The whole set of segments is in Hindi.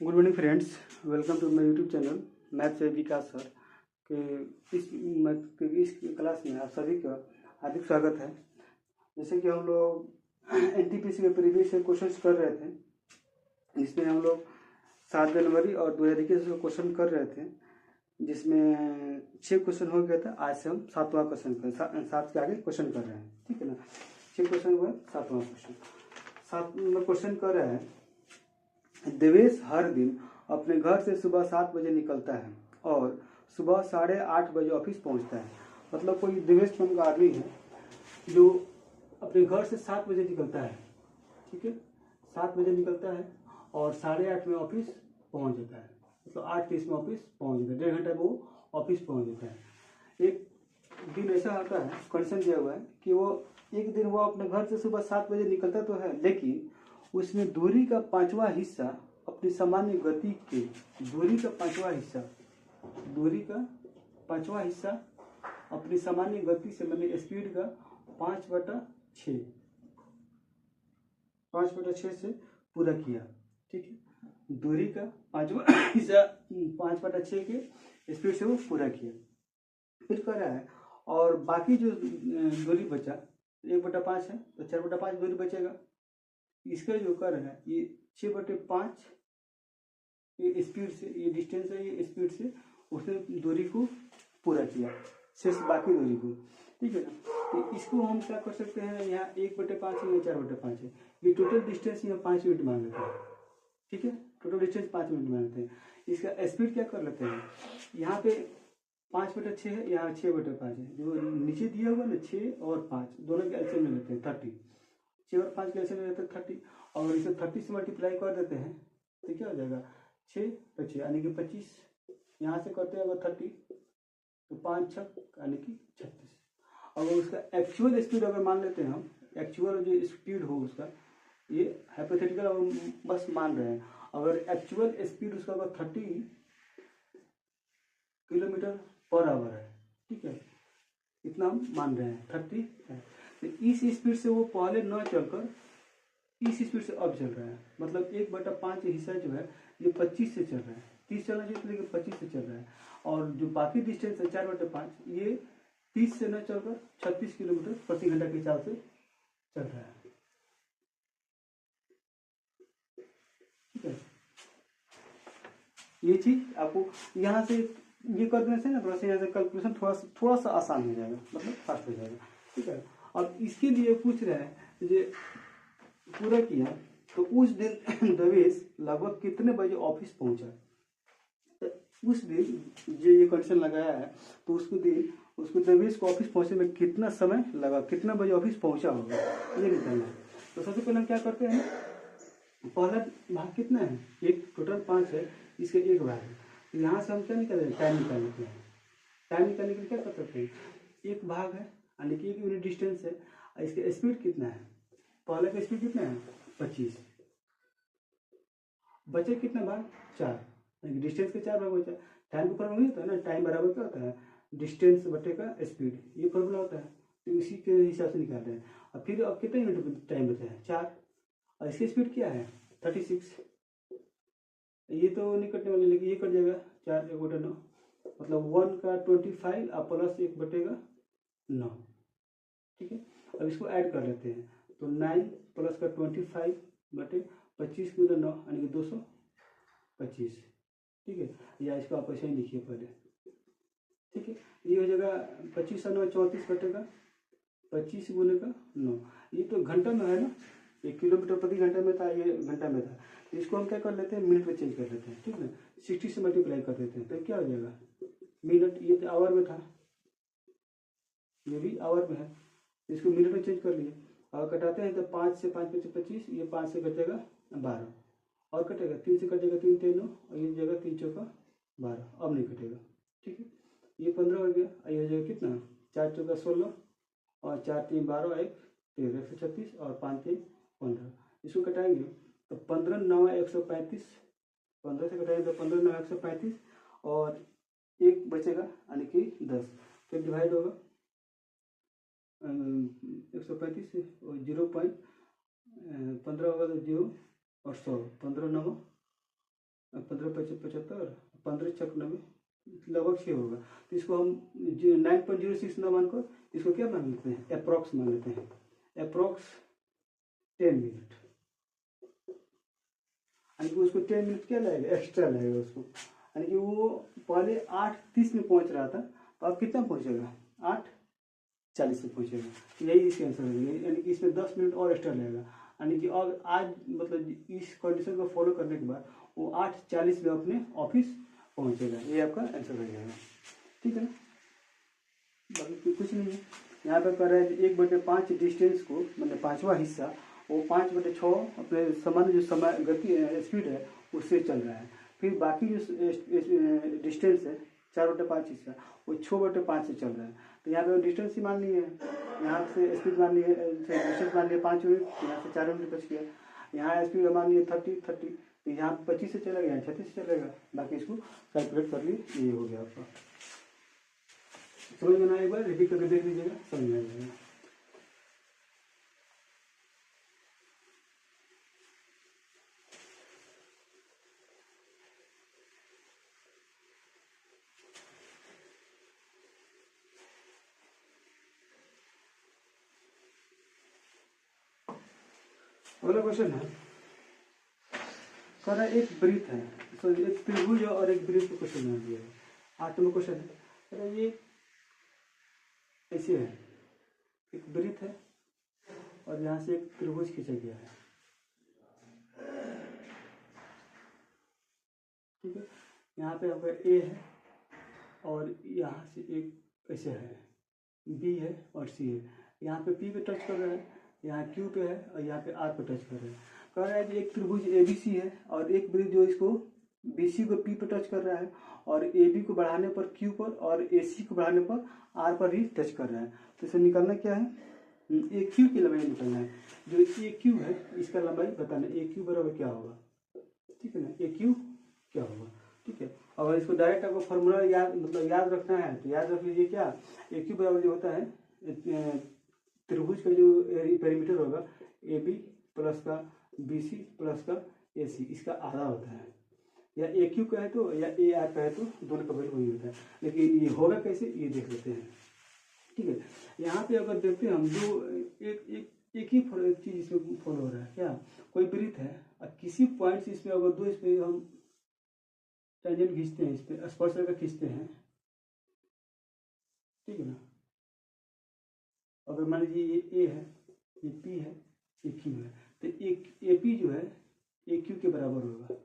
Good morning friends, welcome to my YouTube channel math से विकास सर के इस क्लास में आप सभी का हार्दिक स्वागत है। जैसे कि हम लोग एनटीपीसी के प्रीवियस क्वेश्चंस कर रहे थे, इसमें हम लोग 7 जनवरी और 2021 का क्वेश्चन कर रहे थे, जिसमें 6 क्वेश्चन हो गया था। आज से हम 7वां क्वेश्चन कर 7 के आगे क्वेश्चन कर रहे हैं, ठीक है ना। 6 क्वेश्चन हुआ, 7वां क्वेश्चन 7 नंबर क्वेश्चन कर रहे हैं। देवेश हर दिन अपने घर से सुबह 7 बजे निकलता है और सुबह 8:30 बजे ऑफिस पहुंचता है। मतलब कोई देवेश नाम का आदमी है जो अपने घर से 7 बजे निकलता है, ठीक है। 7 बजे निकलता है और 8:30 में ऑफिस पहुंच जाता है। मतलब 8:30 में ऑफिस पहुंच जाता है, 1.5 घंटा में वो ऑफिस पहुंच जाता है। एक दिन ऐसा आता है, कंडीशन दिया हुआ है कि वो एक दिन वो अपने घर से सुबह 7 बजे निकलता तो है, लेकिन उसमें दूरी का 5वां हिस्सा अपनी सामान्य गति के दूरी का 5वां हिस्सा अपनी सामान्य गति से मैंने स्पीड का 5/6 से पूरा किया, ठीक है। दूरी का 5वां हिस्सा 5/6 के स्पीड से वो पूरा किया। फिर कर रहा है और बाकी जो दूरी बचा 1/5 है, तो 4/5 दूरी बचेगा। इसका जो कर है ये 6/5 ये स्पीड से, ये डिस्टेंस है, ये स्पीड से उसने दूरी को पूरा किया, शेष बाकी दूरी को, ठीक है ना। तो इसको हम क्या कर सकते हैं, यहाँ 1/5 है, या 4/5 है, ये टोटल डिस्टेंस यहाँ 5 मिनट मान लेते हैं, ठीक है। टोटल डिस्टेंस 5 मिनट मान लेते हैं। इसका स्पीड क्या कर लेते हैं, यहाँ पे 5/6 है, यहाँ 6/5 है। जो नीचे दिया हुआ ना 6 और 5 दोनों के एलसीएम में लेते हैं 30। 6 और 5 के एलसीएम में लेते हैं 30, और इसे 30 से मल्टीप्लाई कर देते हैं तो क्या हो जाएगा 6 तो 6 यानी कि 25। यहाँ से करते हैं अगर 30 तो 5 6 यानी कि 36। अगर उसका एक्चुअल स्पीड अगर मान लेते हैं हम, एक्चुअल जो स्पीड हो उसका, ये हाइपोथेटिकल बस मान रहे हैं। अगर एक्चुअल स्पीड उसका अगर 30 किलोमीटर/आवर है, ठीक है, इतना हम मान रहे हैं 30 है। तो इस स्पीड से वो पहले न चलकर इस स्पीड से अब चल रहा है। मतलब 1/5 हिस्सा जो है ये 25 से चल रहा है। 30 चलना चाहिए लेकिन 25 से चल रहा है, और जो बाकी डिस्टेंस है 4/5 ये 30 से न चलकर 36 किलोमीटर प्रति घंटा के चाल से चल रहा है, ठीक है। ये चीज आपको यहाँ से ये कर देने से ना थोड़ा सा यहाँ से कैलकुलेशन थोड़ा सा आसान हो जाएगा, मतलब फास्ट हो जाएगा, ठीक है। और इसके लिए पूछ रहे हैं जो पूरा किया तो उस दिन देवेश लगभग कितने बजे ऑफिस पहुंचा। तो उस दिन जो ये क्वेश्चन लगाया है, तो उसको देवेश को ऑफिस पहुंचने में कितना समय लगा, कितना बजे ऑफिस पहुंचा होगा, ये निकालना है। तो सबसे पहले हम क्या करते हैं, पहला भाग कितना है, एक टोटल 5 है, इसका एक भाग है। तो यहाँ से हम क्या निकालेंगे, टाइम निकाल लेते हैं। टाइम निकालने के लिए क्या कर सकते हैं, एक भाग है यानी कि 1 यूनिट डिस्टेंस है, इसका स्पीड कितना है, पहले का स्पीड कितना है 25, बचे कितना भाग 4, डिस्टेंस के 4 भाग बचा। टाइम का फॉर्मूला नहीं होता है ना, टाइम बराबर क्या होता है डिस्टेंस बटे का स्पीड, ये फॉर्मूला होता है। तो इसी के हिसाब से निकाल रहे हैं। और फिर अब कितने यूनिट टाइम बचा है 4, और इसकी स्पीड क्या है 36। ये तो नहीं कटने वाले, लेकिन ये कट जाएगा 4 1/9, मतलब 1 का 25 और प्लस 1/9, ठीक है। अब इसको ऐड कर लेते हैं, तो 9 प्लस का 25 बटे 25 गुना 9 यानी कि 225, ठीक है। या इसको आप ऐसे ही लिखिए पहले, ठीक है। ये हो जाएगा 25 और 9 34 बटेगा 25 गुने का 9। ये तो घंटा में है ना, ये किलोमीटर प्रति घंटा में था, ये घंटा में था। तो इसको हम क्या कर लेते हैं, मिनट में चेंज कर लेते हैं, ठीक है। 60 से मल्टीप्लाई कर देते हैं तो क्या हो जाएगा मिनट, ये तो आवर में था, ये भी आवर में है, इसको मिनट में चेंज कर लिए। और कटाते हैं तो 5 से 5 बचे 25, ये 5 से कटेगा 12, और कटेगा 3 से कटेगा 3 3 और ये जगह 3 चौका 12, अब नहीं कटेगा, ठीक है। ये 15 हो गया, ये हो जाएगा कितना 4 चौका 16 और 4 3 12 1 13 136 और 5 3 15। इसको कटाएंगे तो 15 9 135, 15 से कटाएंगे तो 15 9 135 और एक बचेगा यानी कि 10। फिर डिवाइड होगा 135 से और 0.15 होगा तो 0 और 100, 15 9 15 75 15 छक 90 लगभग 6 होगा। तो इसको हम 9.06 ना मानकर इसको क्या मान लेते हैं, अप्रॉक्स मान लेते हैं, अप्रॉक्स 10 मिनट। यानी कि उसको 10 मिनट क्या लगेगा, एक्स्ट्रा लगेगा उसको। यानी कि वो पहले 8:30 में पहुंच रहा था, तो अब कितना पहुंचेगा, 8:40 में पहुंचेगा। तो यही इसका आंसर है, यानी कि इसमें 10 मिनट और एक्स्ट्रा लगेगा। यानी कि अब आज मतलब इस कंडीशन को फॉलो करने के बाद वो 8:40 में अपने ऑफिस पहुंचेगा। ये आपका आंसर हो जाएगा, ठीक है ना। बाकी कुछ नहीं है। यहाँ पे कर रहा है 1/5 डिस्टेंस को, मतलब 5वां हिस्सा वो 5/6 अपने सामान्य जो समय गति है, स्पीड है, उससे चल रहा है। फिर बाकी जो डिस्टेंस है 4/5 हिस्सा वो 6/5 से चल रहा है। तो यहाँ पे डिस्टेंस ही मान लिए है, यहाँ से स्पीड मान लिए, डिस्टेंस मान लिया 5 मिनट, यहाँ से 4 मिनट बच गया। यहाँ स्पीड मान लिए 30, तो यहाँ 25 से चलेगा, यहाँ 36 से चलेगा। बाकी इसको कैलकुलेट कर लिए, ये हो गया आपका। समझ में ना, एक बार रिपीट करके देख लीजिएगा, समझ में आ जाएगा। अगला क्वेश्चन है, कह रहा है एक वृत्त है, तो एक त्रिभुज और एक वृत्त को क्वेश्चन बना दिया है। 8 नंबर क्वेश्चन है, कह रहा है ये ऐसे है, एक वृत्त है और यहाँ से एक त्रिभुज खींचा गया है, ठीक है। यहाँ पे आपका ए है और यहाँ से एक ऐसे है, बी है और सी है। यहाँ पे पी पे टच कर रहा है, यहाँ क्यू पे है और यहाँ पे आर पे टच कर रहा है। कह रहा है कि एक त्रिभुज ए बी सी है और एक वृत्त जो इसको बी सी को पी पे टच कर रहा है और ए बी को बढ़ाने पर क्यू पर और ए सी को बढ़ाने पर आर पर ही टच कर रहा है। तो इसे निकालना क्या है, ए क्यू की लंबाई निकालना है। जो ए क्यू है इसका लंबाई बताना, ए क्यू बराबर क्या होगा, ठीक है ना, ए क्यू क्या होगा, ठीक है। अगर इसको डायरेक्ट आपको फॉर्मूला याद मतलब याद रखना है तो याद रख लीजिए, क्या ए क्यू बराबर जो होता है त्रिभुज का जो पेरीमीटर होगा ए बी प्लस का बी सी प्लस का ए सी, इसका आधा होता है। या ए क्यू का है तो या ए आर का है तो दोनों का वैल्यू वही होता है। लेकिन ये होगा कैसे, ये देख लेते हैं, ठीक है। यहाँ पे अगर देखते हैं हम दो एक ही चीज इसमें फॉलो हो रहा है, क्या कोई वृत्त है और किसी पॉइंट से इसमें अगर दो इसमें हम टेंजेंट खींचते हैं, इस पे स्पर्शरेखा खींचते हैं, ठीक है ना। अगर मान लीजिए ये ए है, ये पी है, ये क्यू है, तो ए पी जो है ए क्यू के बराबर होगा।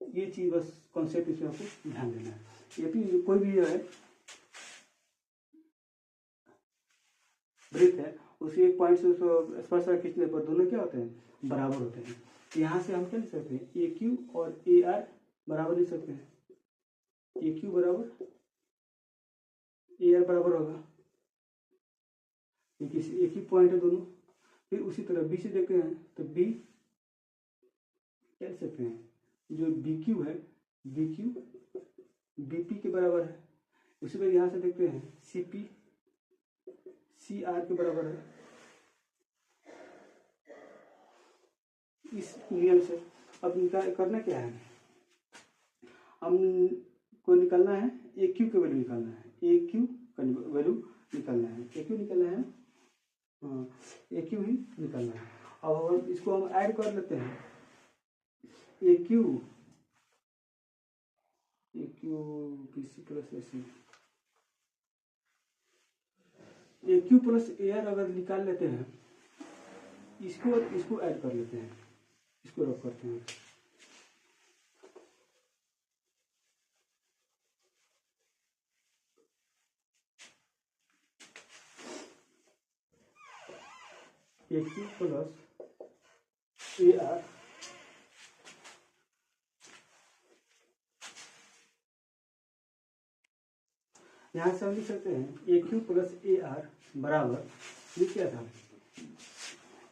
ये चीज बस कॉन्सेप्ट इसमें आपको ध्यान देना है। ए पी कोई भी जो है वृत्त है, उसी एक पॉइंट से उसको स्पर्शरेखा खींचने पर दोनों क्या होते हैं, बराबर होते हैं। यहाँ से हम क्या लिख सकते हैं, ए क्यू और ए आर बराबर लिख सकते हैं, ए क्यू बराबर ए आर बराबर होगा, क्योंकि एक ही पॉइंट है दोनों। फिर उसी तरह बी से देखते हैं तो बी क्या लिख सकते हैं, जो बी क्यू है बी क्यू बी पी के बराबर है। उसी तरह यहाँ से देखते हैं सी पी सी आर के बराबर है। इस नियम से अब करना क्या है, हम को निकालना है ए क्यू के वैल्यू निकालना है, ए क्यू का वैल्यू निकालना है, ए क्यू निकालना है, हाँ ए क्यू ही निकालना है। अब इसको हम ऐड कर लेते हैं, A Q B C plus A C, A Q plus A R अगर निकाल लेते हैं, इसको ऐड कर लेते हैं, इसको रख करते हैं। A Q plus A are यहाँ से हम लिख सकते हैं A Q plus A are बराबर, ये क्या था,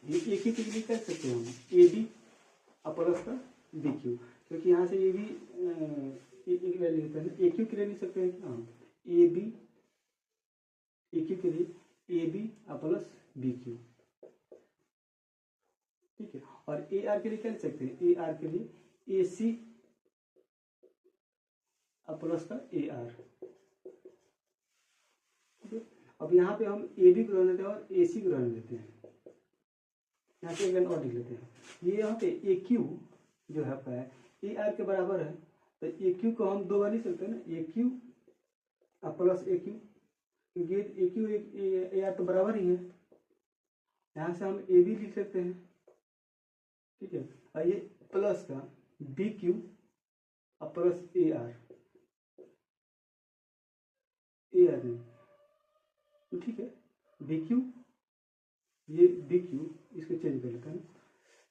ये ए क्यू के लिए कह सकते हैं हम ए बी और प्लस का बी क्यू, क्योंकि यहाँ से ये भी एक वैल्यू होता है ना, ए क्यू के लिए लिख सकते हैं क्या, ए बी ए क्यू के लिए ए बी और प्लस बी क्यू, ठीक है। और ए आर के लिए क्या लिख सकते हैं, ए आर के लिए ए सी और प्लस का ए आर। अब यहाँ पे हम ए बी को रहने देते हैं और ए सी को रहने देते हैं। यहाँ पे एक लाइन और लिख लेते हैं। ये यहाँ पे ए क्यू जो है आपका है ए आर के बराबर है, तो ए क्यू को हम दो बार लिख सकते हैं ना, ए क्यू और प्लस ए क्यू, क्योंकि ए क्यू ए आर तो बराबर ही है। यहाँ से हम ए बी लिख सकते हैं, ठीक है, और ये प्लस का बी क्यू और प्लस ए आर नहीं, तो ठीक है, बी क्यू, ये बी क्यू, इसको चेंज कर लेते हैं।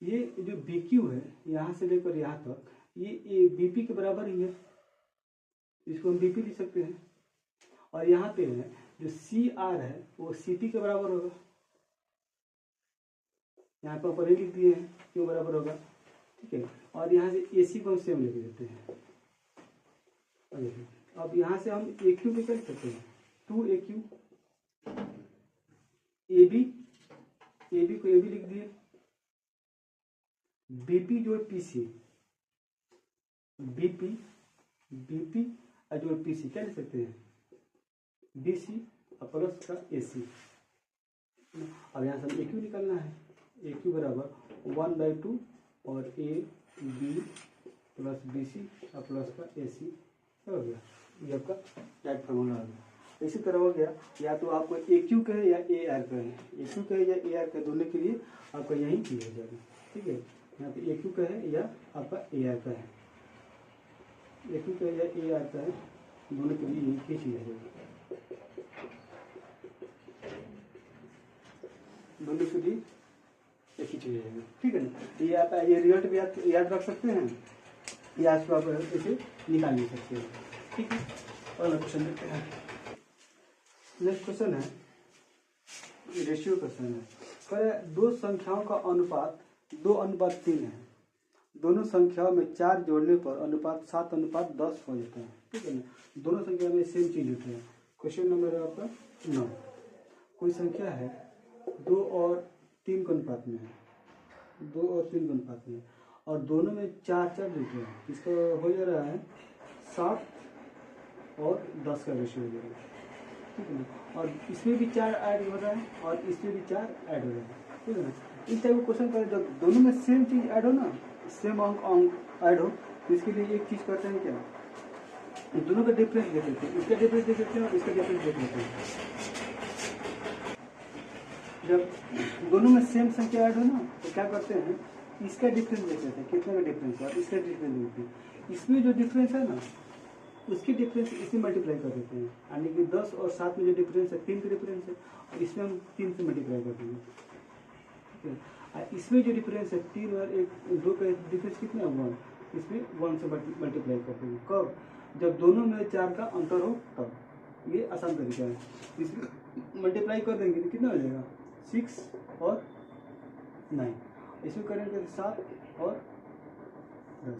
ये जो बी क्यू है यहाँ से लेकर यहाँ तक ये बी पी के बराबर ही है, इसको हम बी पी लिख सकते हैं। और यहाँ पे है जो सी आर है वो सी पी के बराबर होगा, यहाँ पर ऊपर ही लिख दिए हैं क्यों बराबर होगा, ठीक है। और यहाँ से ए सी को हम सेम लिख देते हैं। अब यहाँ से हम ए क्यू निकाल सकते हैं, 2AQ, ए बी को ए बी लिख दिए, बीपी जो पीसी, बीपी और जो पीसी क्या लिख सकते हैं, बीसी और प्लस का एसी। अब यहाँ से ए क्यू निकालना है, ए क्यू बराबर 1/2 और A B plus B C और प्लस का ए सी हो गया। ये आपका डायरेक्ट फॉर्मूला आ गया। इसी तरह हो गया, या तो आपको ए क्यू कहे या ए आर कहे, ए क्यू कहे या ए आर कहे, दोनों के लिए आपका यही चीज हो जाएगा, ठीक है। यहाँ पे ए क्यू कहे या आपका ए आर कहे, ए क्यू कहे या ए आर कहे, दोनों के लिए यही चीज हो जाएगी, दोनों के लिए एक ही चीज है, ठीक है ना। ये आप ये रिजल्ट भी आप याद रख सकते हैं या इसको आप इसे निकाल नहीं सकते हैं, ठीक है। अगला क्वेश्चन देखते हैं। नेक्स्ट क्वेश्चन है रेशियो क्वेश्चन है। कह दो संख्याओं का अनुपात 2:3 है, दोनों संख्याओं में 4 जोड़ने पर अनुपात 7:10 हो जाता है, ठीक है ना। दोनों संख्या में सेम चीज होती है। क्वेश्चन नंबर है आपका 9। कोई संख्या है 2 और 3 के अनुपात में है, 2 और 3 के अनुपात में, और दोनों में 4 जोड़ते हैं, इसका हो जा रहा है 7 और 10 का रेशियो हो जा रहा है, ठीक है ना। और इसमें भी 4 ऐड हो रहा है और इसमें भी 4 ऐड हो रहा है, ठीक है ना। इस टाइप का क्वेश्चन करें जब दोनों में सेम चीज ऐड हो ना, सेम अंक ऐड हो, तो इसके लिए एक चीज करते हैं क्या, दोनों का डिफरेंस देख लेते हैं, इसका डिफरेंस देख लेते हैं और इसका डिफरेंस देख लेते हैं। जब दोनों में सेम संख्या ऐड हो ना, तो क्या करते हैं, इसका डिफरेंस देख लेते हैं, कितने का डिफरेंस है, और इसका डिफरेंस देखते हैं। इसमें जो डिफरेंस है ना, उसकी डिफरेंस इसमें मल्टीप्लाई कर देते हैं, यानी कि 10 और 7 में जो डिफरेंस है 3 का डिफरेंस है, और इसमें हम 3 से मल्टीप्लाई कर देंगे, ठीक है। और इसमें जो डिफरेंस है 3 और 2 का डिफरेंस कितना है 1, इसमें 1 से मल्टीप्लाई कर देंगे। कब, जब दोनों में 4 का अंतर हो तब। ये आसान तरीका है। इसमें मल्टीप्लाई कर देंगे तो कितना हो जाएगा 6 और 9, इसमें करेंगे 7 और 10,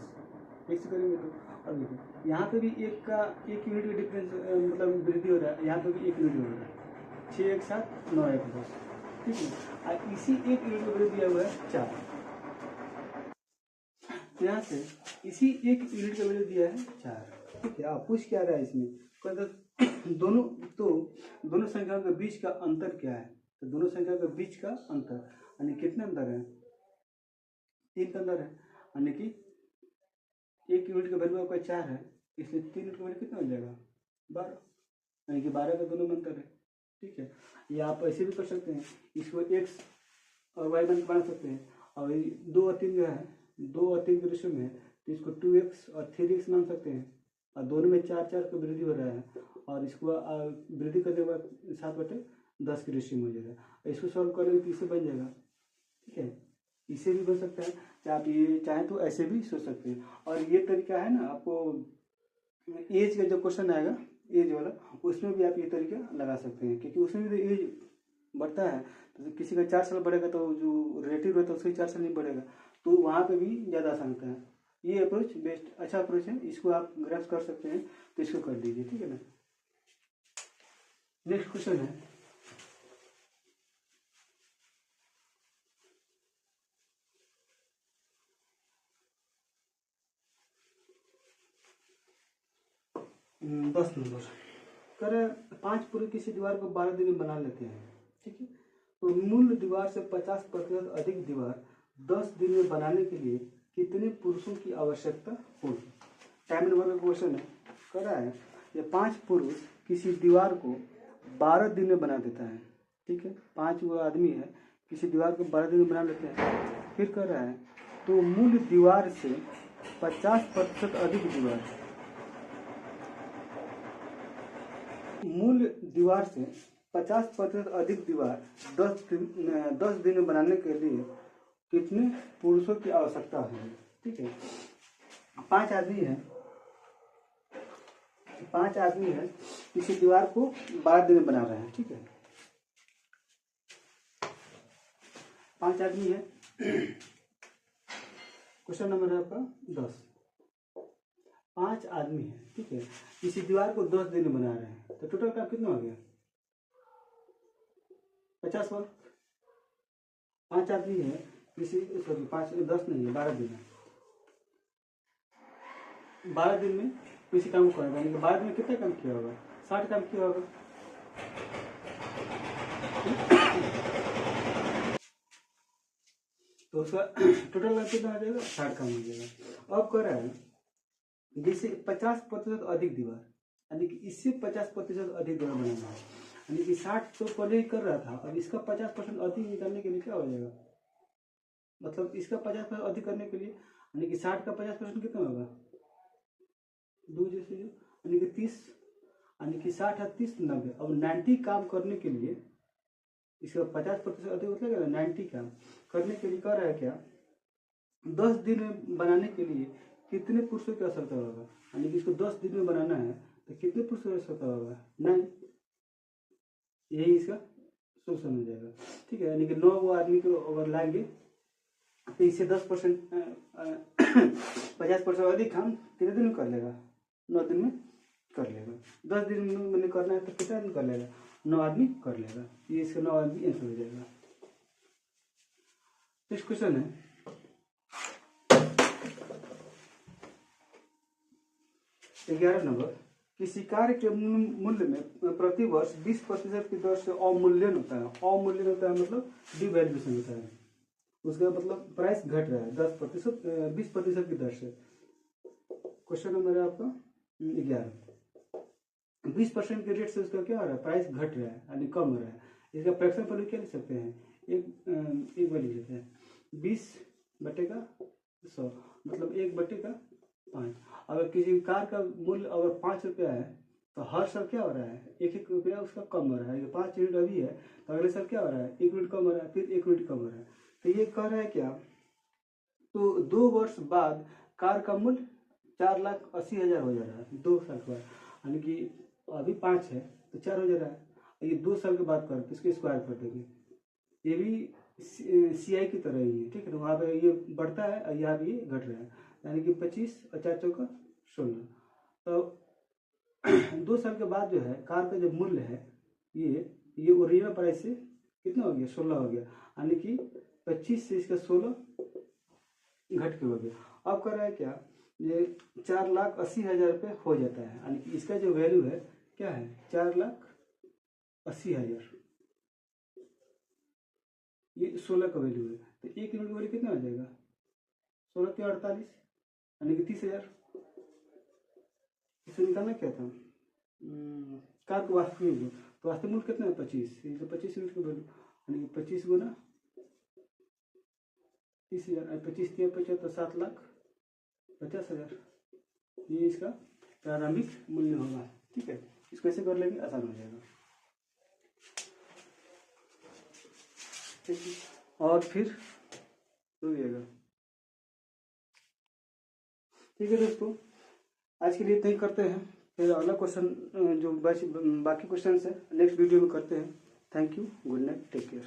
एक से करेंगे तो। अब देखो यहाँ पे भी एक यूनिट का डिफरेंस मतलब वृद्धि हो रहा है, यहाँ पे भी 1 यूनिट हो रहा है, 6 1 7 9 1 10, ठीक है। और इसी 1 यूनिट का वृद्धि दिया हुआ है 4, तो यहाँ से इसी 1 यूनिट का वृद्धि दिया है 4, ठीक है। आप पूछ क्या रहा है इसमें, दोनों संख्याओं के बीच का अंतर क्या है, तो दोनों संख्या के बीच का अंतर यानी कितने अंतर है, 3 का अंतर है, यानी कि 1 यूनिट का वैल्यू आपका 4 है, इसलिए 3 यूनिट का वैल्यू कितना हो जाएगा 12, यानी कि 12 का दोनों में अंतर है, ठीक है। या आप ऐसे भी कर सकते हैं, इसको x और y बना सकते हैं, और 2 और 3 जो है 2 और 3 के रेशियो में है, तो इसको 2x और 3x मान सकते हैं, और दोनों में 4 का वृद्धि हो रहा है, और इसको वृद्धि करने के बाद 7/10 के रेशियो में हो जाएगा। इसको सॉल्व करेंगे तो इससे बन जाएगा, ठीक है। इसे भी बन सकता है, चाहे आप ये चाहें तो ऐसे भी सोच सकते हैं। और ये तरीका है ना, आपको एज का जब क्वेश्चन आएगा एज वाला, उसमें भी आप ये तरीका लगा सकते हैं, क्योंकि उसमें भी तो एज बढ़ता है, तो किसी का 4 साल बढ़ेगा तो जो रिलेटिव रहता है उसका 4 साल नहीं बढ़ेगा, तो वहाँ पे भी ज़्यादा आसान होता है। ये अप्रोच बेस्ट अच्छा अप्रोच है, इसको आप ग्रास्प कर सकते हैं, तो इसको कर दीजिए, ठीक है ना। नेक्स्ट क्वेश्चन है 10 नंबर कर 5 पूरे किसी दीवार को 12 दिन में बना लेते हैं, ठीक है। तो मूल दीवार से 50% अधिक दीवार 10 दिन में बनाने के लिए कितने पुरुषों की आवश्यकता होगी। टाइम नंबर का क्वेश्चन है, कर रहा है ये 5 पुरुष किसी दीवार को 12 दिन में बना देता है, ठीक है। 5 वो आदमी है, किसी दीवार को 12 दिन में बना लेते हैं। फिर कर रहा है तो मूल दीवार से 50% अधिक दीवार, मूल दीवार से 50% अधिक दीवार 10 दिन में बनाने के लिए कितने पुरुषों की आवश्यकता है, ठीक है। 5 आदमी है, 5 आदमी है, किसी दीवार को 12 दिन में बना रहे हैं, ठीक है। 5 आदमी है, क्वेश्चन नंबर है आपका 10। 5 आदमी है, ठीक है, किसी दीवार को 10 दिन में बना रहे हैं, तो टोटल काम कितना हो गया 50 वर्ग। 5 आदमी है, किसी 10 नहीं है, 12 दिन है। 12 दिन में किसी काम को करेगा, यानी कि 12 दिन में कितना काम किया होगा, 60 काम किया होगा। तो उसका टोटल काम कितना आ जाएगा, 60 काम हो जाएगा। अब कह रहा है जैसे 50% अधिक दीवार, यानी कि इससे 50% अधिक दीवार बनाना है, यानी कि 60 तो पहले ही कर रहा था, अब इसका 50% अधिक निकालने के लिए क्या हो जाएगा, मतलब इसका 50% अधिक करने के लिए, यानी कि 60 का 50% कितना होगा 2 जैसे, यानी कि 30, यानी कि 60 है 30 90। अब 90 काम करने के लिए इसका 50% अधिक मतलब 90 काम करने के लिए कर रहा है क्या, 10 दिन में बनाने के लिए कितने पुरुषों की आवश्यकता होगा, यानी कि इसको 10 दिन में बनाना है तो कितने पुरुषों की आवश्यकता होगा 9। यही इसका सोल्यूशन हो जाएगा, ठीक है। यानी कि 9 वो आदमी को अगर लाएंगे तो इससे 10% 50% अधिक काम कितने दिन में कर लेगा, 9 दिन में कर लेगा। 10 दिन में करना है तो कितना दिन कर लेगा, 9 आदमी कर लेगा। ये इसका 9 आदमी आंसर हो जाएगा। नेक्स्ट क्वेश्चन है, ग्यारह नंबर, किसी कार्य के मूल्य में प्रति वर्ष 20% की दर से अवमूल्यन होता है। अवमूल्यन होता है मतलब डिवैल्यूएशन होता है, उसका मतलब प्राइस घट रहा है 10% 20% की दर से। क्वेश्चन नंबर है आपका 11, 20% के रेट से उसका क्या हो रहा है, प्राइस घट रहा है यानी कम हो रहा है। इसका फ्रैक्शन वैल्यू क्या लिख सकते हैं, एक वैल्यू लेते हैं 20/100, मतलब 1/5। अगर किसी कार का मूल्य अगर 5 रुपया है तो हर साल क्या हो रहा है 1-1 रुपया उसका कम हो रहा है। 5 यूनिट अभी है तो अगले साल क्या हो रहा है 1 यूनिट कम हो रहा है, फिर 1 यूनिट कम हो रहा है। तो ये कह रहा है क्या, तो 2 वर्ष बाद कार का मूल्य 4,80,000 हो जा रहा है 2 साल के बाद, यानी कि अभी 5 है तो 4 हो जा रहा है। ये 2 साल के बाद कर इसके स्क्वायर कर देंगे, ये भी CI की तरह ही है, ठीक है। तो वहाँ पे ये बढ़ता है और यहाँ भी ये घट रहा है, यानी कि 25 और 4 चौका 16। तो 2 साल के बाद जो है कार का जो मूल्य है ये ओरिजिनल प्राइस से कितना हो गया 16 हो गया, यानी कि 25 से इसका 16 घट के हो गया। अब कर रहा है क्या, ये 4,80,000 रुपये हो जाता है, यानी कि इसका जो वैल्यू है क्या है 4,80,000, ये 16 का वैल्यू है। तो 1 यूनिट वैल्यू कितना हो जाएगा 16 के 48, यानी कि 30,000। इसे निकालना क्या था कार का वास्तविक मूल्य, तो वास्तविक मूल्य कितना है 25, तो 25 यूनिट का वैल्यू, यानी कि 25 गुना 30,000, 25 3 75 7,50,000, ये इसका प्रारंभिक मूल्य होगा, ठीक है। इसको ऐसे कर लेंगे आसान हो जाएगा, ठीक है। और फिर रुकिएगा, ठीक है दोस्तों, आज के लिए इतना ही करते हैं, फिर अगला क्वेश्चन जो बाकी क्वेश्चन है नेक्स्ट वीडियो में करते हैं। Thank you, good night, take care.